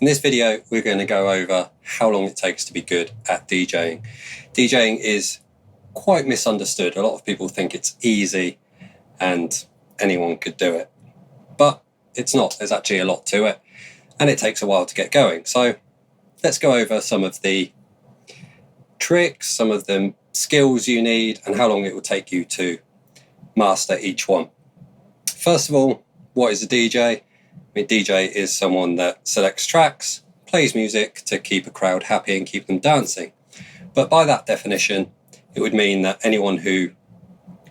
In this video, we're going to go over how long it takes to be good at DJing. DJing is quite misunderstood. A lot of people think it's easy and anyone could do it, but it's not. There's actually a lot to it, and it takes a while to get going. So let's go over some of the tricks, some of the skills you need, and how long it will take you to master each one. First of all, what is a DJ? A DJ is someone that selects tracks, plays music to keep a crowd happy and keep them dancing. But by that definition, it would mean that anyone who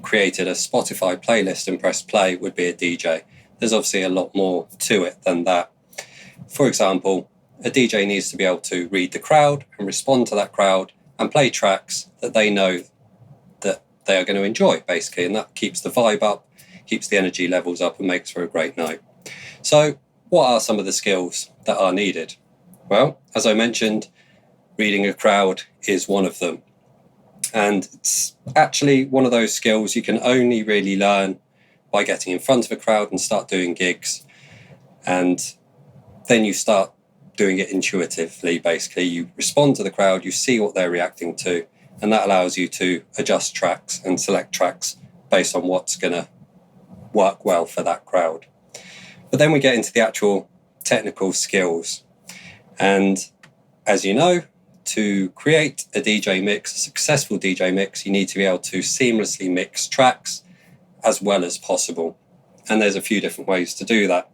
created a Spotify playlist and pressed play would be a DJ. There's obviously a lot more to it than that. For example, a DJ needs to be able to read the crowd and respond to that crowd and play tracks that they know that they are going to enjoy, basically, and that keeps the vibe up, keeps the energy levels up, and makes for a great night. So what are some of the skills that are needed? Well, as I mentioned, reading a crowd is one of them. And it's actually one of those skills you can only really learn by getting in front of a crowd and start doing gigs. And then you start doing it intuitively, basically. You respond to the crowd, you see what they're reacting to, and that allows you to adjust tracks and select tracks based on what's going to work well for that crowd. But then we get into the actual technical skills. And as you know, to create a DJ mix, a successful DJ mix, you need to be able to seamlessly mix tracks as well as possible. And there's a few different ways to do that.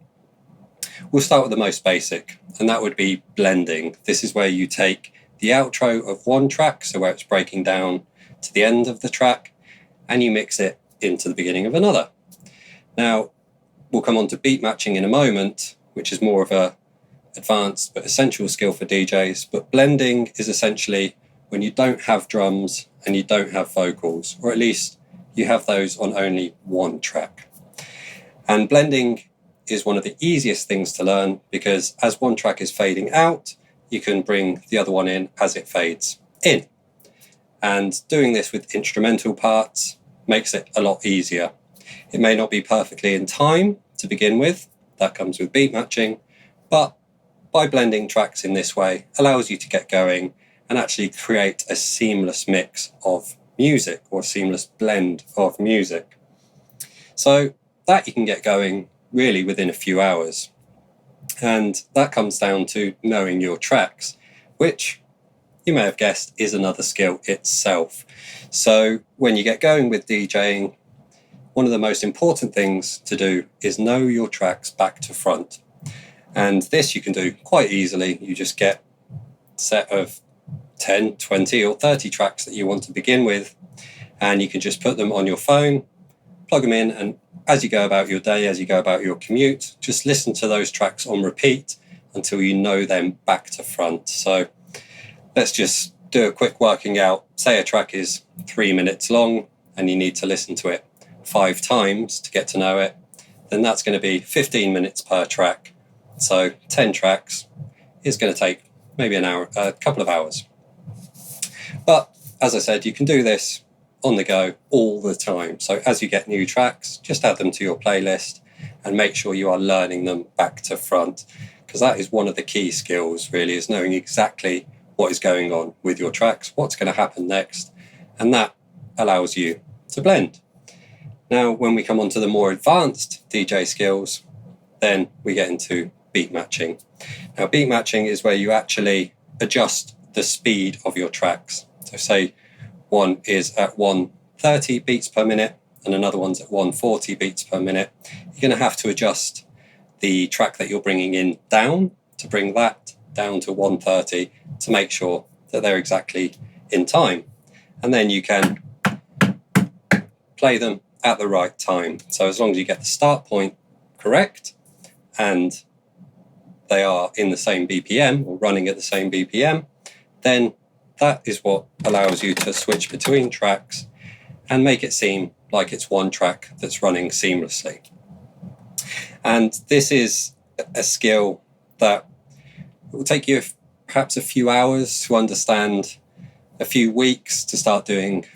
We'll start with the most basic, and that would be blending. This is where you take the outro of one track, so where it's breaking down to the end of the track, and you mix it into the beginning of another. Now, we'll come on to beat matching in a moment, which is more of a advanced but essential skill for DJs. But blending is essentially when you don't have drums and you don't have vocals, or at least you have those on only one track. And blending is one of the easiest things to learn because as one track is fading out, you can bring the other one in as it fades in. And doing this with instrumental parts makes it a lot easier. It may not be perfectly in time to begin with, that comes with beat matching, but by blending tracks in this way allows you to get going and actually create a seamless mix of music or a seamless blend of music. So that you can get going really within a few hours. And that comes down to knowing your tracks, which you may have guessed is another skill itself. So when you get going with DJing, one of the most important things to do is know your tracks back to front. And this you can do quite easily. You just get a set of 10, 20 or 30 tracks that you want to begin with, and you can just put them on your phone, plug them in, and as you go about your day, as you go about your commute, just listen to those tracks on repeat until you know them back to front. So let's just do a quick working out. Say a track is 3 minutes long and you need to listen to it 5 times to get to know it, then that's going to be 15 minutes per track. So 10 tracks is going to take maybe an hour, a couple of hours. But as I said, you can do this on the go all the time. So as you get new tracks, just add them to your playlist and make sure you are learning them back to front, because that is one of the key skills really, is knowing exactly what is going on with your tracks, what's going to happen next, and that allows you to blend. Now, when we come on to the more advanced DJ skills, then we get into beat matching. Now, beat matching is where you actually adjust the speed of your tracks. So say one is at 130 beats per minute and another one's at 140 beats per minute. You're going to have to adjust the track that you're bringing in down to bring that down to 130 to make sure that they're exactly in time. And then you can play them at the right time. So as long as you get the start point correct and they are in the same BPM or running at the same BPM, then that is what allows you to switch between tracks and make it seem like it's one track that's running seamlessly. And this is a skill that will take you perhaps a few hours to understand, a few weeks to start doing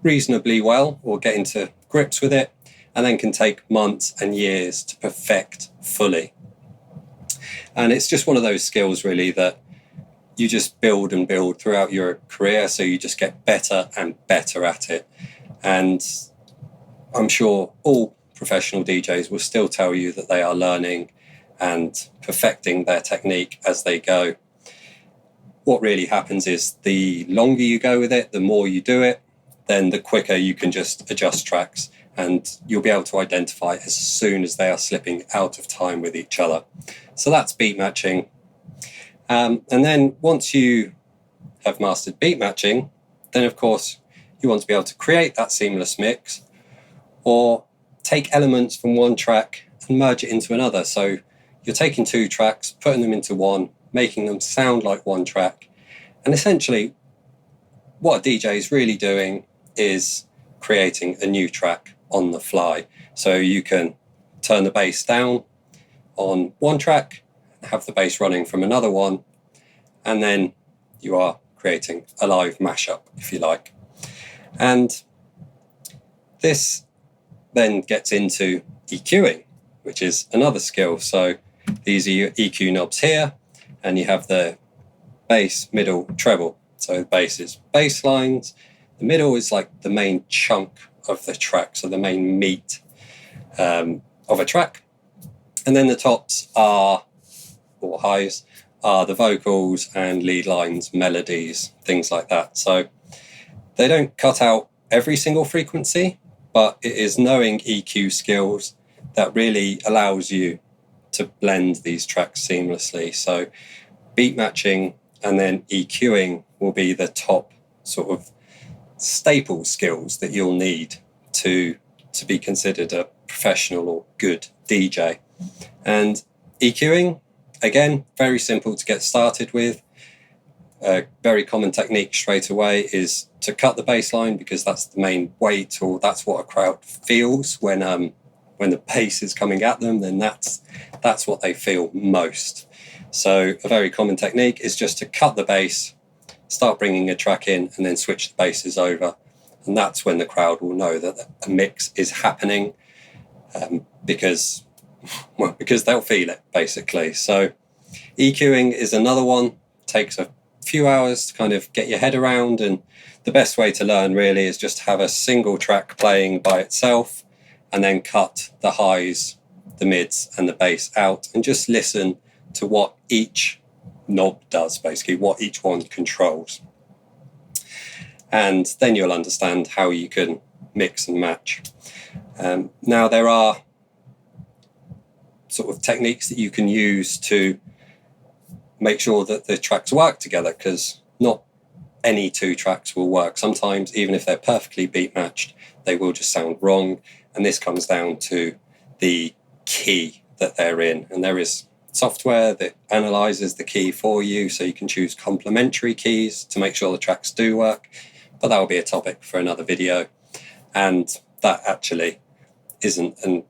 reasonably well or get into grips with it, and then can take months and years to perfect fully. And it's just one of those skills really that you just build and build throughout your career, so you just get better and better at it. And I'm sure all professional DJs will still tell you that they are learning and perfecting their technique as they go. What really happens is the longer you go with it, the more you do it, then the quicker you can just adjust tracks, and you'll be able to identify as soon as they are slipping out of time with each other. So that's beat matching. And then once you have mastered beat matching, then of course you want to be able to create that seamless mix, or take elements from one track and merge it into another. So you're taking two tracks, putting them into one, making them sound like one track. And essentially what a DJ is really doing is creating a new track on the fly. So you can turn the bass down on one track, have the bass running from another one, and then you are creating a live mashup, if you like. And this then gets into EQing, which is another skill. So these are your EQ knobs here, and you have the bass, middle, treble. So the bass is bass lines, the middle is like the main chunk of the track, so the main meat of a track. And then the tops are, or highs, are the vocals and lead lines, melodies, things like that. So they don't cut out every single frequency, but it is knowing EQ skills that really allows you to blend these tracks seamlessly. So beat matching and then EQing will be the top sort of staple skills that you'll need to be considered a professional or good DJ. And EQing, again, very simple to get started with. A very common technique straight away is to cut the bass line, because that's the main weight, or that's what a crowd feels when the bass is coming at them. Then that's what they feel most. So a very common technique is just to cut the bass, start bringing a track in, and then switch the basses over. And that's when the crowd will know that a mix is happening, because they'll feel it, basically. So EQing is another one. Takes a few hours to kind of get your head around, and the best way to learn really is just have a single track playing by itself, and then cut the highs, the mids, and the bass out, and just listen to what each knob does, basically, what each one controls. And then you'll understand how you can mix and match. Now, there are sort of techniques that you can use to make sure that the tracks work together, because not any two tracks will work. Sometimes, even if they're perfectly beat matched, they will just sound wrong. And this comes down to the key that they're in. And there is software that analyzes the key for you, so you can choose complementary keys to make sure the tracks do work. But that will be a topic for another video. And that actually isn't a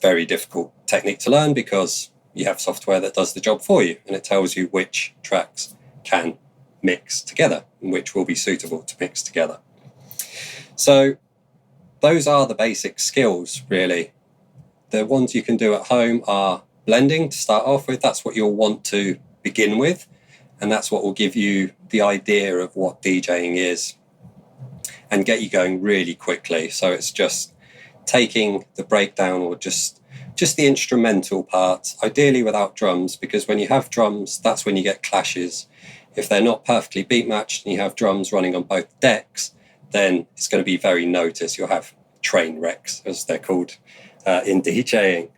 very difficult technique to learn, because you have software that does the job for you, and it tells you which tracks can mix together and which will be suitable to mix together. So those are the basic skills, really. The ones you can do at home are blending to start off with. That's what you'll want to begin with, and that's what will give you the idea of what DJing is and get you going really quickly. So it's just taking the breakdown, or just the instrumental part, ideally without drums, because when you have drums, that's when you get clashes. If they're not perfectly beat matched and you have drums running on both decks, then it's going to be very noticed. You'll have train wrecks, as they're called in DJing.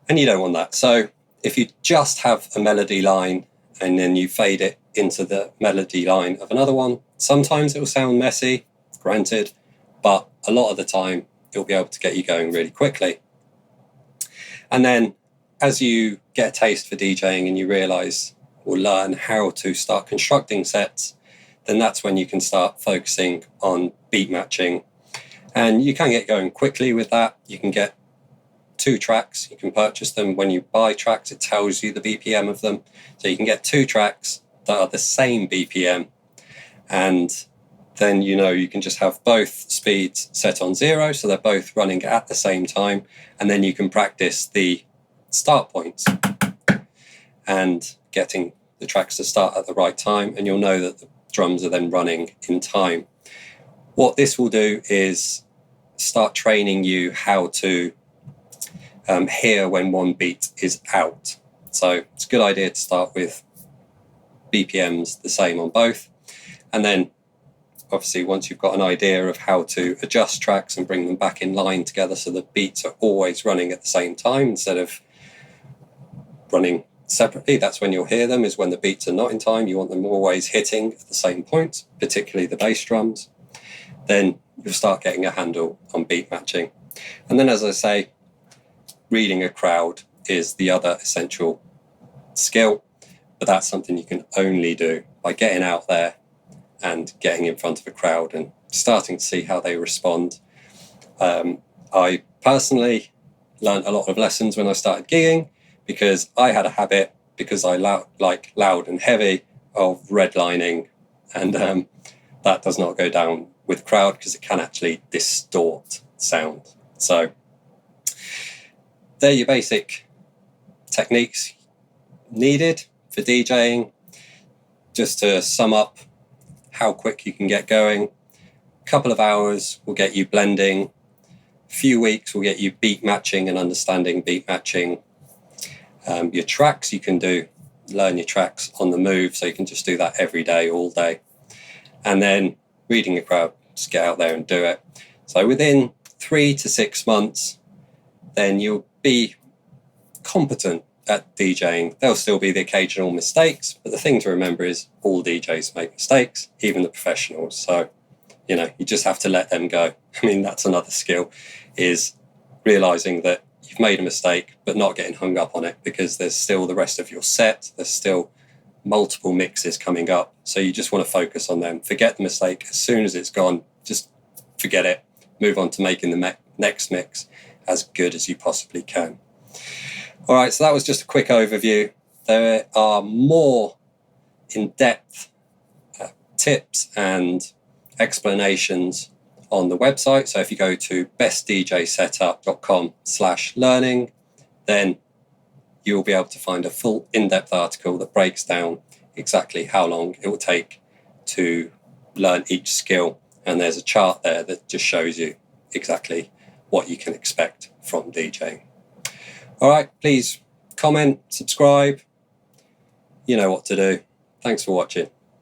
And you don't want that. So if you just have a melody line and then you fade it into the melody line of another one, sometimes it will sound messy, granted, but a lot of the time it'll be able to get you going really quickly. And then as you get a taste for DJing and you realise or learn how to start constructing sets, then that's when you can start focusing on beat matching. And you can get going quickly with that. You can get 2 tracks. You can purchase them. When you buy tracks, it tells you the BPM of them. So you can get 2 tracks that are the same BPM. And then, you can just have both speeds set on 0. So they're both running at the same time. And then you can practice the start points. and getting the tracks to start at the right time, and you'll know that the drums are then running in time. What this will do is start training you how to hear when one beat is out. So it's a good idea to start with BPMs the same on both, and then obviously once you've got an idea of how to adjust tracks and bring them back in line together so the beats are always running at the same time instead of running separately, that's when you'll hear them, is when the beats are not in time. You want them always hitting at the same point, particularly the bass drums. Then you'll start getting a handle on beat matching. And then, as I say, reading a crowd is the other essential skill, but that's something you can only do by getting out there and getting in front of a crowd and starting to see how they respond. I personally learned a lot of lessons when I started gigging, because I had a habit, because I like loud and heavy, of redlining, and that does not go down with crowd because it can actually distort sound. So they're your basic techniques needed for DJing. Just to sum up how quick you can get going: a couple of hours will get you blending, a few weeks will get you beat matching and understanding beat matching. Your tracks, you can learn your tracks on the move, so you can just do that every day, all day. And then reading a crowd, just get out there and do it. So within 3 to 6 months, then you'll be competent at DJing. There'll still be the occasional mistakes, but the thing to remember is all DJs make mistakes, even the professionals. So, you just have to let them go. I mean, that's another skill, is realizing that you've made a mistake, but not getting hung up on it, because there's still the rest of your set. There's still multiple mixes coming up. So you just want to focus on them. Forget the mistake. As soon as it's gone, just forget it. Move on to making the next mix as good as you possibly can. All right, so that was just a quick overview. There are more in-depth tips and explanations on the website. So if you go to bestdjsetup.com/learning, then you'll be able to find a full in-depth article that breaks down exactly how long it will take to learn each skill. And there's a chart there that just shows you exactly what you can expect from DJing. All right, please comment, subscribe. You know what to do. Thanks for watching.